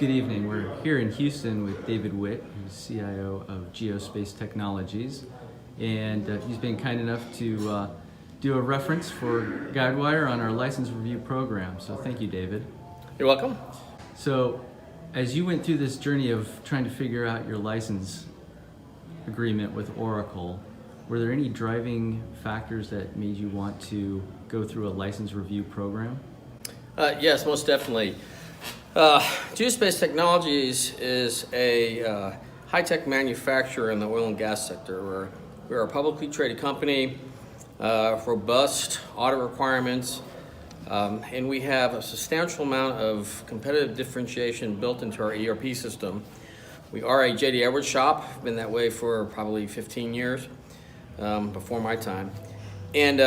Good evening. We're here in Houston with David Witt, who's CIO of Geospace Technologies, and he's been kind enough to do a reference for GuideWire on our license review program. So thank you, David. You're welcome. So as you went through this journey of trying to figure out your license agreement with Oracle, were there any driving factors that made you want to go through a license review program? Yes, most definitely. Geospace Technologies is a high-tech manufacturer in the oil and gas sector. We're a publicly traded company, robust audit requirements, and we have a substantial amount of competitive differentiation built into our ERP system. We are a J.D. Edwards shop, been that way for probably 15 years, before my time. And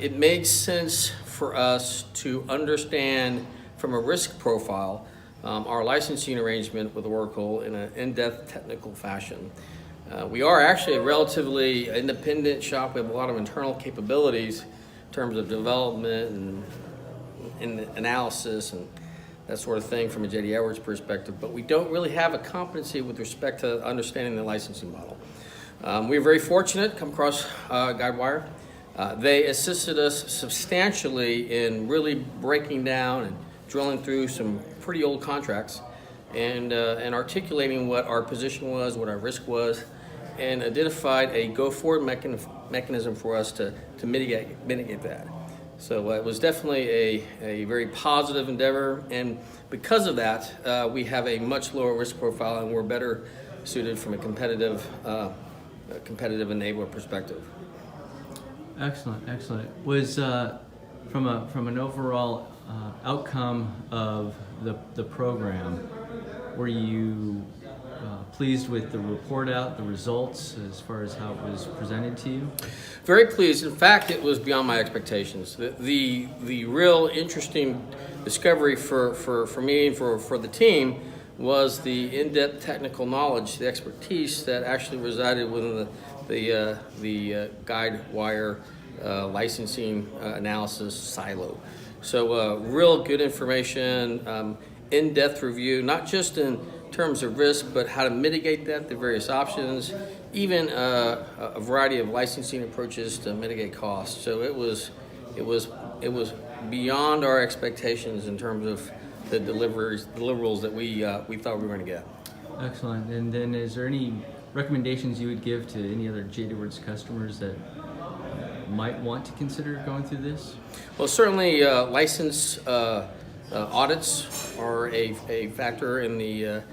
it made sense for us to understand from a risk profile our licensing arrangement with Oracle in an in-depth technical fashion. We are actually a relatively independent shop. We have a lot of internal capabilities in terms of development and analysis and that sort of thing from a J.D. Edwards perspective, but we don't really have a competency with respect to understanding the licensing model. We're very fortunate to come across GuideWire. They assisted us substantially in really breaking down and drilling through some pretty old contracts and articulating what our position was, what our risk was, and identified a go-forward mechanism for us to mitigate that. So it was definitely a very positive endeavor, and because of that, we have a much lower risk profile and we're better suited from a competitive enabler perspective. Excellent, excellent. Was from an overall outcome of the program, were you pleased with the report out, the results, as far as how it was presented to you? Very pleased. In fact, it was beyond my expectations. The real interesting discovery for me and for the team was the in-depth technical knowledge, the expertise that actually resided within the GuideWire licensing analysis silo. So real good information, in-depth review, not just in terms of risk, but how to mitigate that, the various options, even a variety of licensing approaches to mitigate costs. So it was beyond our expectations in terms of the deliverables that we thought we were going to get. Excellent. And then is there any recommendations you would give to any other J.D. Edwards customers that might want to consider going through this? Well, certainly license audits are a factor in the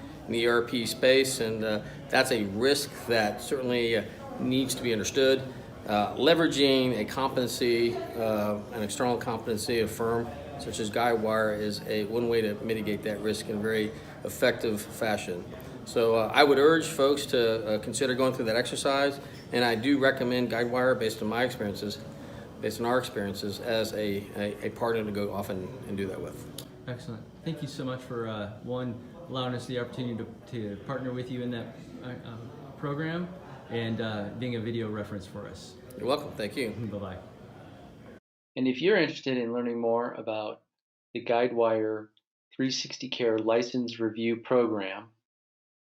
ERP space, and that's a risk that certainly needs to be understood. Leveraging a competency, an external competency, a firm such as GuideWire is one way to mitigate that risk in a very effective fashion. So I would urge folks to consider going through that exercise, and I do recommend GuideWire based on our experiences as a partner to go off and do that with. Excellent. Thank you so much for allowing us the opportunity to partner with you in that program and being a video reference for us. You're welcome. Thank you. Bye-bye. And if you're interested in learning more about the GuideWire 360 Care License Review Program,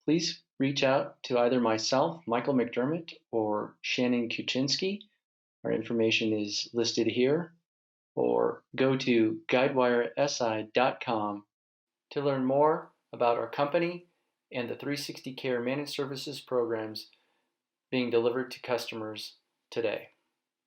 please reach out to either myself, Michael McDermott, or Shannon Kuczynski. Our information is listed here. Or go to GuidewireSI.com to learn more about our company and the 360 Care Managed Services programs being delivered to customers today.